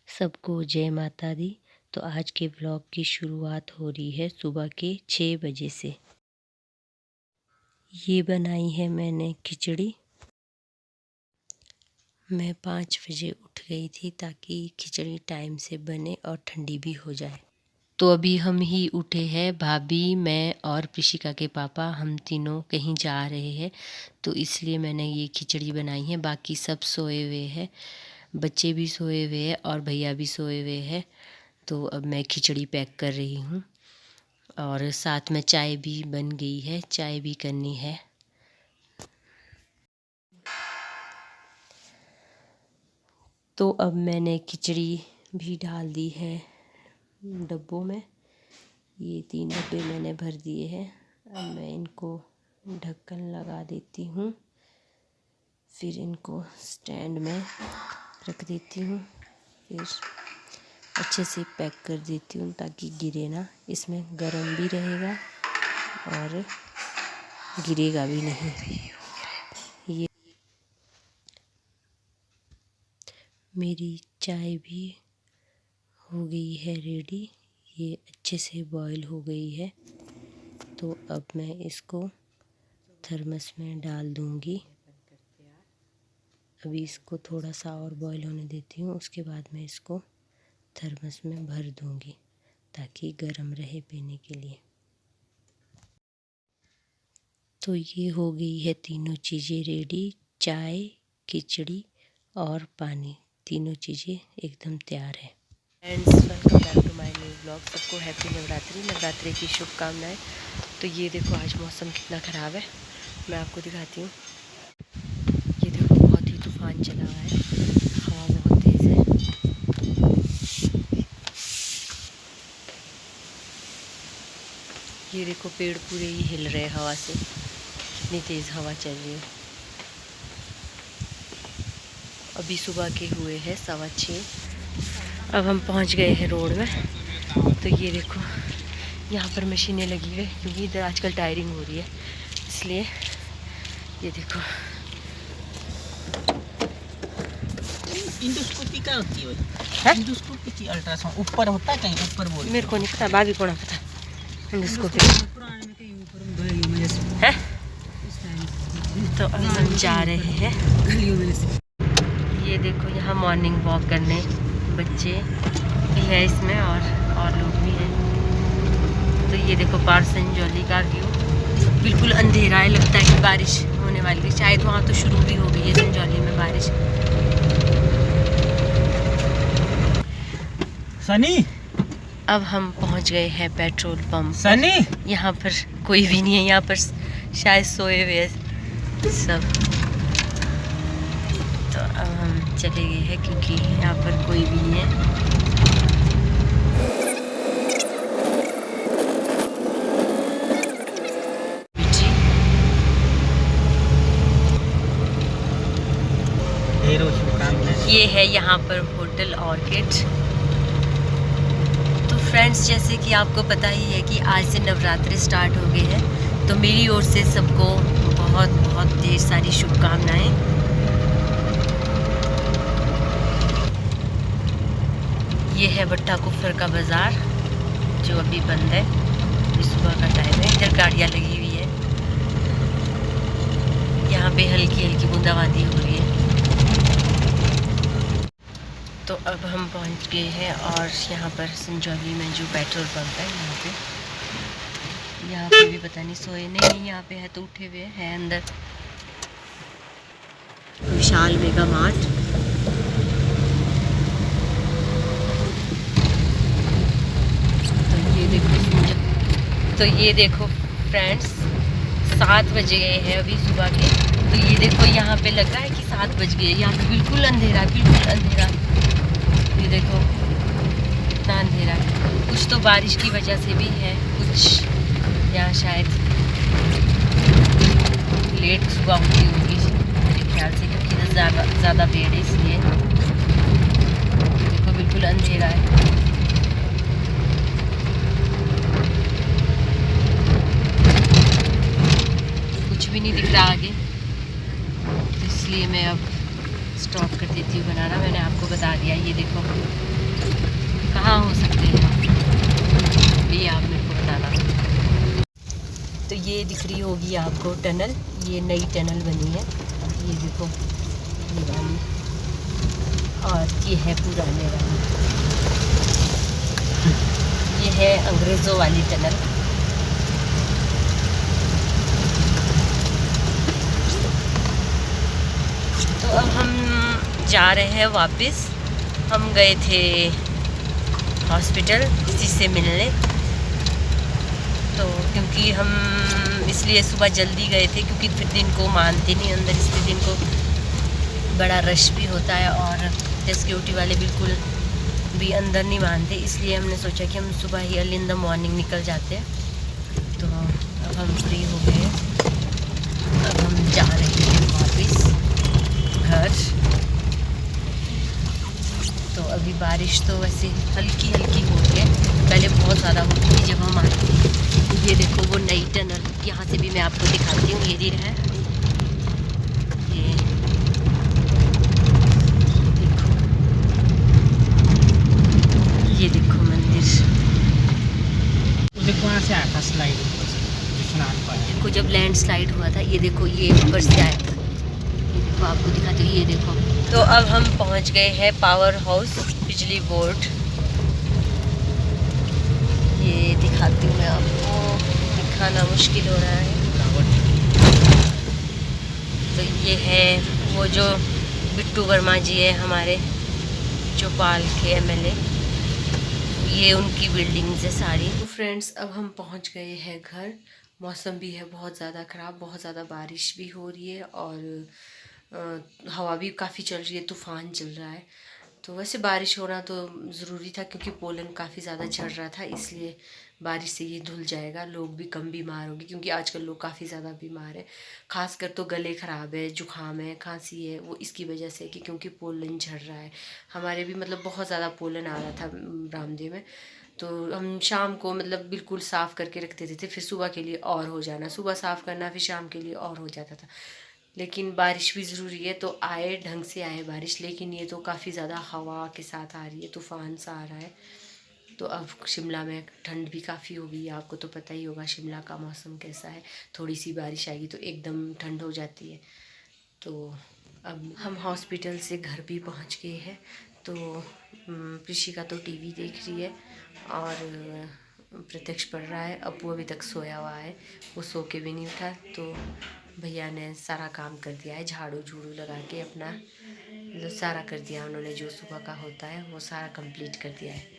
सबको जय माता दी। तो आज के ब्लॉग की शुरुआत हो रही है सुबह के 6 बजे से। ये बनाई है मैंने खिचड़ी। मैं 5 बजे उठ गई थी ताकि खिचड़ी टाइम से बने और ठंडी भी हो जाए। तो अभी हम ही उठे हैं, भाभी, मैं और प्रिशिका के पापा, हम तीनों कहीं जा रहे हैं, तो इसलिए मैंने ये खिचड़ी बनाई है। बाकी सब सोए हुए हैं, बच्चे भी सोए हुए हैं और भैया भी सोए हुए हैं। तो अब मैं खिचड़ी पैक कर रही हूँ और साथ में चाय भी बन गई है, चाय भी करनी है। तो अब मैंने खिचड़ी भी डाल दी है डब्बों में। ये 3 डब्बे मैंने भर दिए हैं। अब मैं इनको ढक्कन लगा देती हूँ, फिर इनको स्टैंड में रख देती हूँ, फिर अच्छे से पैक कर देती हूँ ताकि गिरे ना। इसमें गर्म भी रहेगा और गिरेगा भी नहीं। ये मेरी चाय भी हो गई है रेडी। ये अच्छे से बॉईल हो गई है। तो अब मैं इसको थर्मस में डाल दूँगी। अभी इसको थोड़ा सा और बॉईल होने देती हूँ, उसके बाद मैं इसको थर्मस में भर दूँगी ताकि गर्म रहे पीने के लिए। तो ये हो गई है तीनों चीज़ें रेडी, चाय, खिचड़ी और पानी, तीनों चीज़ें एकदम तैयार है। Friends, welcome back to my new blog. सबको हैप्पी नवरात्रि, नवरात्रि की शुभकामनाएं। तो ये देखो आज मौसम कितना ख़राब है, मैं आपको दिखाती हूँ। ये देखो बहुत ही तूफान चला हुआ है, हवा बहुत तेज़ है। ये देखो पेड़ पूरे ही हिल रहे हवा से, कितनी तेज़ हवा चल रही है। अभी सुबह के हुए हैं 6:15। अब हम पहुंच गए हैं रोड में। तो ये देखो यहाँ पर मशीनें लगी हुई है क्योंकि इधर आजकल टायरिंग हो रही है, इसलिए ये देखो। इंडोस्कोपी क्या होती है? इंडोस्कोपी की अल्ट्रासाउंड ऊपर होता है, कहीं ऊपर बोल। मेरे को नहीं पता, भाभी को ना पता इंडोस्कोपी है। तो अब हम जा रहे हैं। ये देखो यहाँ मॉर्निंग वॉक करने बच्चे भी है इसमें और लोग भी हैं। तो ये देखो पार संजौली का व्यू, बिल्कुल अंधेरा है, लगता है कि बारिश होने वाली है। शायद वहाँ तो शुरू भी हो गई है संजौली में बारिश। सनी, अब हम पहुँच गए हैं पेट्रोल पंप। सनी, यहाँ पर कोई भी नहीं है, यहाँ पर शायद सोए हुए हैं सब। तो अब हम चले गए हैं क्योंकि यहाँ पर कोई भी नहीं है। ये है यहाँ पर होटल ऑर्किड। तो फ्रेंड्स, जैसे कि आपको पता ही है कि आज से नवरात्रि स्टार्ट हो गए हैं, तो मेरी ओर से सबको बहुत बहुत ढेर सारी शुभकामनाएं। ये है भट्टा कुफर का बाज़ार जो अभी बंद है, अभी सुबह का टाइम है। इधर गाड़ियाँ लगी हुई है, यहाँ पे हल्की हल्की बूंदाबांदी हो रही है। तो अब हम पहुँच गए हैं और यहाँ पर संजौली में जो पेट्रोल पंप है, यहाँ पे भी पता नहीं सोए नहीं, यहाँ पे है तो उठे हुए हैं अंदर। विशाल मेगा मार्ट। तो ये देखो फ्रेंड्स, 7 बज गए हैं अभी सुबह के। तो ये देखो यहाँ पे लगा है कि 7 बज गए, यहाँ पे बिल्कुल अंधेरा, बिल्कुल अंधेरा। ये देखो कितना अंधेरा है। कुछ तो बारिश की वजह से भी है, कुछ यहाँ शायद लेट सुबह होती होगी मेरे ख्याल से, क्योंकि इधर ज़्यादा भीड़ है इसलिए। देखो बिल्कुल अंधेरा है। कुछ भी नहीं दिख रहा आगे, इसलिए मैं अब स्टॉप कर देती हूँ बनाना। मैंने आपको बता दिया, ये देखो कहाँ हो सकते हैं ये आप मेरे को बताना। तो ये दिख रही होगी आपको टनल, ये नई टनल बनी है, ये देखो ये वाली, और ये है पुराने वाली, ये है अंग्रेज़ों वाली टनल। तो अब हम जा रहे हैं वापस। हम गए थे हॉस्पिटल किसी से मिलने, तो क्योंकि हम इसलिए सुबह जल्दी गए थे क्योंकि फिर दिन को मानते नहीं अंदर, इसलिए दिन को बड़ा रश भी होता है और सिक्योरिटी वाले बिल्कुल भी अंदर नहीं मानते, इसलिए हमने सोचा कि हम सुबह ही अर्ली इन द मॉर्निंग निकल जाते हैं। तो अब हम फ्री हो गए, अब हम जा रहे हैं वापस घर। तो अभी बारिश तो वैसे हल्की हल्की हो रही है, पहले बहुत ज़्यादा होती थी जब हम आए थे। ये देखो वो नई टनल, यहाँ से भी मैं आपको दिखाती हूँ, ये है ये देखो, ये देखो मंदिर। देखो वहाँ से आया था स्लाइड देखो जब लैंड स्लाइड हुआ था, ये देखो ये ऊपर से आया था, ये देखो आपको दिखाती हूँ, ये देखो। तो अब हम पहुँच गए हैं पावर हाउस, बिजली बोर्ड। ये दिखाती हूँ मैं आपको, दिखाना मुश्किल हो रहा है। तो ये है वो जो बिट्टू वर्मा जी है हमारे चौपाल के एमएलए, ये उनकी बिल्डिंग्स है सारी। तो फ्रेंड्स अब हम पहुंच गए हैं घर। मौसम भी है बहुत ज़्यादा ख़राब, बहुत ज़्यादा बारिश भी हो रही है और हवा भी काफ़ी चल रही है, तूफ़ान चल रहा है। तो वैसे बारिश होना तो ज़रूरी था क्योंकि पोलन काफ़ी ज़्यादा झड़ रहा था, इसलिए बारिश से ये धुल जाएगा, लोग भी कम बीमार होंगे क्योंकि आजकल लोग काफ़ी ज़्यादा बीमार है। खासकर तो गले ख़राब है, जुकाम है, खांसी है, वो इसकी वजह से कि क्योंकि पोलन झड़ रहा है। हमारे भी मतलब बहुत ज़्यादा पोलन आ रहा था रामदेव में, तो हम शाम को मतलब बिल्कुल साफ़ करके रख देते थे, फिर सुबह के लिए और हो जाना, सुबह साफ़ करना, फिर शाम के लिए और हो जाता था। लेकिन बारिश भी ज़रूरी है, तो आए ढंग से आए बारिश, लेकिन ये तो काफ़ी ज़्यादा हवा के साथ आ रही है, तूफ़ान सा आ रहा है। तो अब शिमला में ठंड भी काफ़ी हो गई है, आपको तो पता ही होगा शिमला का मौसम कैसा है, थोड़ी सी बारिश आएगी तो एकदम ठंड हो जाती है। तो अब हम हॉस्पिटल से घर भी पहुंच गए हैं। तो प्रिशिका तो टीवी देख रही है और प्रत्यक्ष पढ़ रहा है, अपू अभी तक सोया हुआ है, वो सो के भी नहीं उठा। तो भैया ने सारा काम कर दिया है, झाड़ू झूड़ू लगा के अपना मतलब सारा कर दिया उन्होंने, जो सुबह का होता है वो सारा कंप्लीट कर दिया है।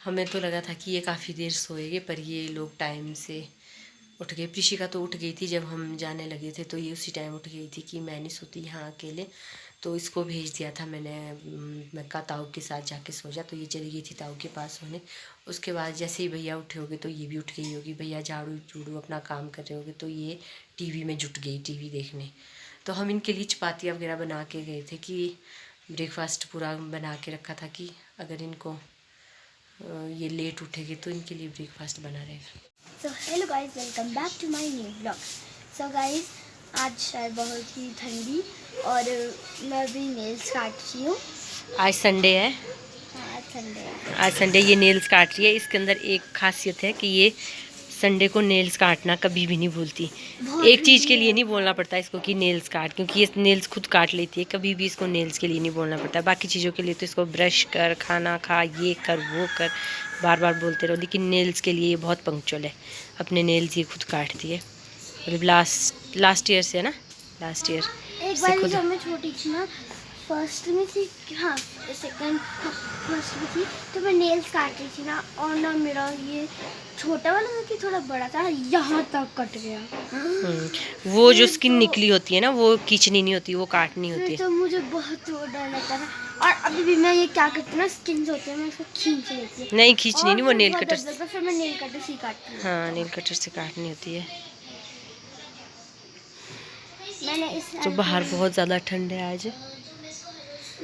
हमें तो लगा था कि ये काफ़ी देर सोएंगे, पर ये लोग टाइम से उठ गए। प्रिशिका तो उठ गई थी जब हम जाने लगे थे, तो ये उसी टाइम उठ गई थी कि मैं नहीं सोती यहाँ अकेले, तो इसको भेज दिया था मैंने, मैं कहा ताऊ के साथ जाके सो जा, तो ये चली गई थी ताऊ के पास सोने। उसके बाद जैसे ही भैया उठे होगे तो ये भी उठ गई होगी, भैया झाड़ू झूड़ू अपना काम कर रहे होगे, तो ये टीवी में जुट गई, टीवी देखने। तो हम इनके लिए चपातियाँ वगैरह बना के गए थे कि ब्रेकफास्ट पूरा बना के रखा था कि अगर इनको ये लेट उठेगी तो इनके लिए ब्रेकफास्ट बना रहेगा। So hello guys, welcome back to my new blog. So guys आज शायद बहुत ही ठंडी और मैं भी नेल्स काट रही हूँ। आज संडे है, हाँ आज संडे है। आज संडे ये नेल्स काट रही है। इसके अंदर एक खासियत है कि ये संडे को नेल्स काटना कभी भी नहीं भूलती। एक चीज़ के लिए नहीं बोलना पड़ता इसको कि नेल्स काट, क्योंकि ये नेल्स खुद काट लेती है, कभी भी इसको नेल्स के लिए नहीं बोलना पड़ता। बाकी चीज़ों के लिए तो इसको ब्रश कर, खाना खा, ये कर वो कर, बार बार बोलते रहो, लेकिन नेल्स के लिए ये बहुत पंक्चुअल है, अपने नेल्स ये खुद काटती है। मतलब लास्ट ईयर से है ना, लास्ट ईयर एक बार जब मैं छोटी थी ना, फर्स्ट में थी, हाँ सेकंड फर्स्ट में थी, तो मैं नेल्स काट रही थी ना, और ना मेरा ये छोटा वाला था कि थोड़ा बड़ा था, यहाँ तक कट गया। वो जो स्किन निकली होती है ना, वो खींचनी नहीं होती, वो काटनी होती है। तो मुझे बहुत डर लगता था, और अभी भी मैं ये क्या करती हूँ ना, स्किन होते हैं मैं उसको खींच लेती हूँ। नहीं खींचनी नहीं, वो नेल कटर से, फिर मैं नेल कटर से काटती हूँ। हाँ नेल कटर से काटनी होती है। मैंने इस तो बाहर बहुत ज़्यादा ठंड है आज।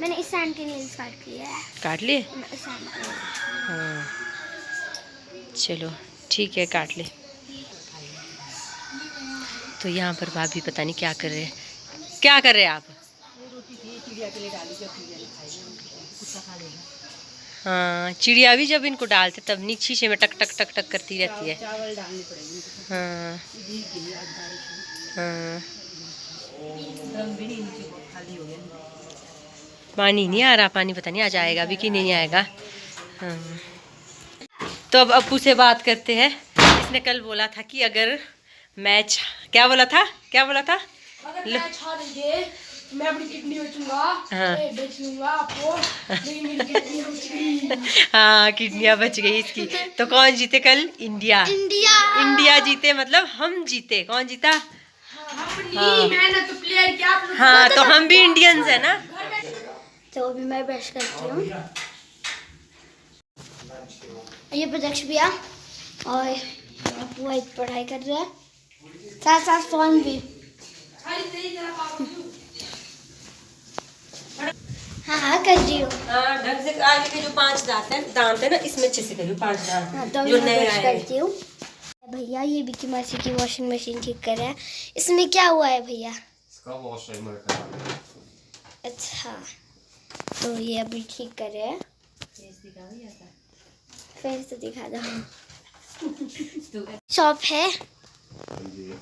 मैंने इस सैंड के नेल्स काट लिए हैं। काट लिए? इस सैंड के। हाँ चलो ठीक है, काट ले। तो यहाँ पर भाभी पता नहीं क्या कर रहे हैं। क्या कर रहे हैं आप? चिड़िया के लिए डाली जब चिड़िया ने खाई कुत्ता खा लेगा। हाँ, चिड़िया भी जब इनको डालते तब नहीं शीशे में टक टक टक टक करती रहती है। चावल डालने पड़ेंगे। हाँ हाँ, ड्रम भी नहीं नीचे खाली हो गया। पानी नहीं आ रहा, पानी पता नहीं आज आएगा भी कि नहीं आएगा। हाँ, तो अब अप्पू से बात करते हैं। इसने कल बोला था कि अगर मैच, क्या बोला था अगर मैच हारेंगे मैं अपनी किडनी बेचूंगा। हाँ। बेच लूंगा आपको। नहीं, मेरी किडनी बच गई। हाँ, किडनियाँ बच गई इसकी। तो कौन जीते कल? इंडिया। इंडिया जीते मतलब हम जीते। कौन जीता? हाँ। मैंने तो प्लेयर क्या। हाँ, तो हम भी इंडियंस है ना। तो अभी मैं ब्रश करती हूँ। ये प्रत्यक्ष भैया और अपू एक पढ़ाई कर रहा है, साथ साथ फोन भी। हाँ कर रही हूँ। हाँ, ढंग से आगे के जो 5 दांत है ना, इसमें अच्छे से करियो 5 दांत। हाँ, तो जो मैं नए ब्रश आए करती हूँ। भैया ये बिक्की मासी की वॉशिंग मशीन ठीक कर रहा है। इसमें क्या हुआ है भैया? इसका वॉशर खराब है। अच्छा, तो ये अभी ठीक कर रहे हैं। फेस तो दिखा दो। शॉप है जी,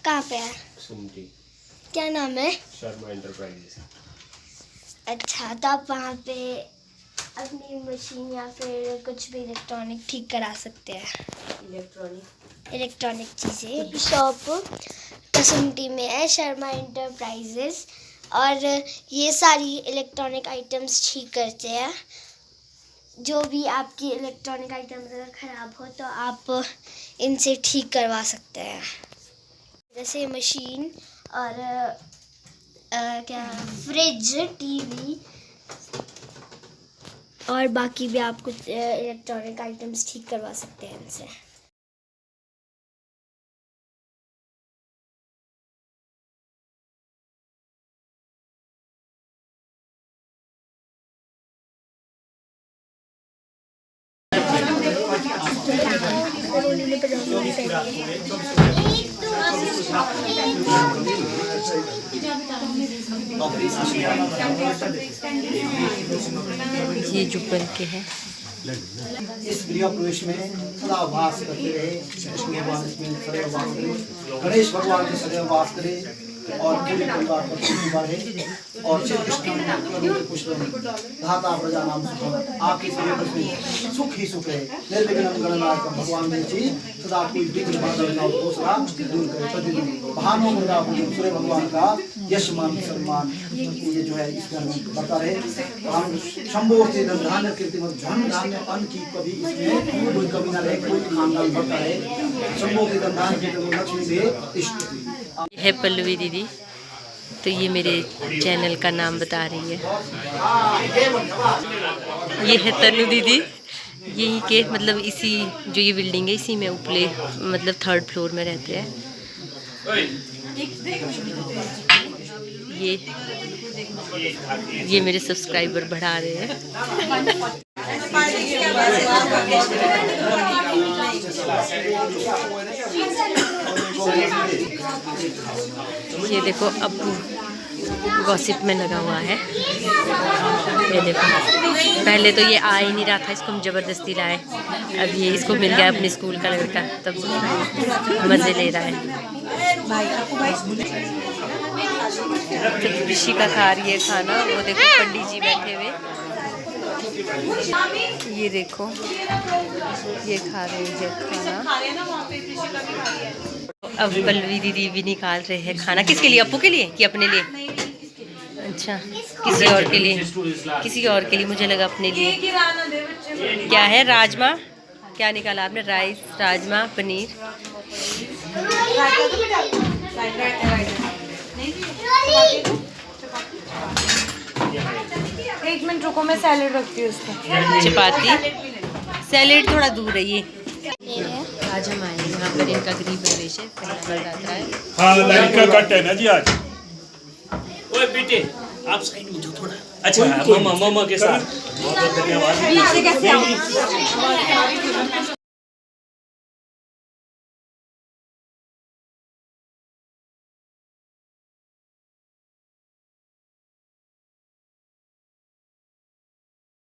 कहाँ पे है? सुमटी क्या नाम है? शर्मा एंटरप्राइजेस। अच्छा, तो आप वहाँ पे अपनी मशीन या फिर कुछ भी इलेक्ट्रॉनिक ठीक करा सकते हैं। इलेक्ट्रॉनिक चीज़ें। शॉप कसुमटी में है, शर्मा एंटरप्राइजेस, और ये सारी इलेक्ट्रॉनिक आइटम्स ठीक करते हैं। जो भी आपकी इलेक्ट्रॉनिक आइटम्स अगर ख़राब हो तो आप इनसे ठीक करवा सकते हैं, जैसे मशीन और क्या फ्रिज, टीवी और बाकी भी आप कुछ इलेक्ट्रॉनिक आइटम्स ठीक करवा सकते हैं इनसे। ये जुब्बन के हैं। इस गृह प्रवेश में सदा वास करते रहे। कृष्ण भगवान इसमें सदैव वास करे, गणेश भगवान में सदैव वास करे और पूरे परिवार पर खुशी बढ़े और श्री कृष्ण पुष्प धाता प्रजा नाम सुख आपके शरीर में सुख ही सुख है। निर्विघ्न गणनाथ भगवान ने जी सदा कोई विघ्न बाधा का दूसरा दूर करे। प्रतिदिन भानु मुर्गा सूर्य भगवान का यश मान सम्मान ये जो है इस घर में बढ़ता रहे। हम शंभो से धान्य कीर्ति धन धान्य अन्न की कभी इसमें कोई कमी न रहे, कोई खानदान बढ़ता रहे। शंभो के धान्य कीर्ति लक्ष्मी दे इष्ट है पल्लवी दीदी, तो ये मेरे चैनल का नाम बता रही है। ये है तनु दीदी, यही के मतलब इसी जो ये बिल्डिंग है इसी में ऊपरे मतलब 3rd फ्लोर में रहते हैं। ये मेरे सब्सक्राइबर बढ़ा रहे हैं। ये देखो अप्पू गॉसिप में लगा हुआ है। ये देखो, पहले तो ये आ ही नहीं रहा था, इसको हम ज़बरदस्ती लाए। अब ये इसको मिल गया अपने स्कूल का लड़का, तब मज़े ले रहा है। तो ऋषि का खा रही है खाना। वो देखो पंडित जी बैठे हुए, ये देखो ये खा रहे हैं खाना। अब पल्लवी दीदी भी निकाल रहे हैं खाना। किसके लिए? अप्पू के लिए कि अपने लिए? अच्छा, किसी और के लिए, किसी और के लिए। मुझे लगा अपने लिए। क्या है? राजमा। क्या निकाला आपने? राइस, राजमा, पनीर। एक मिनट रुको, मैं सैलेड रखती हूँ उसका। चपाती, सैलेड थोड़ा दूर है। ये आज हम आए यहाँ पर, इनका गृह प्रवेश है, पहला नवरात्रा है। हाँ, लाइट का कट है ना जी आज। ओए बेटे, आप साइड में जो थोड़ा। अच्छा, मामा के साथ बहुत बहुत धन्यवाद।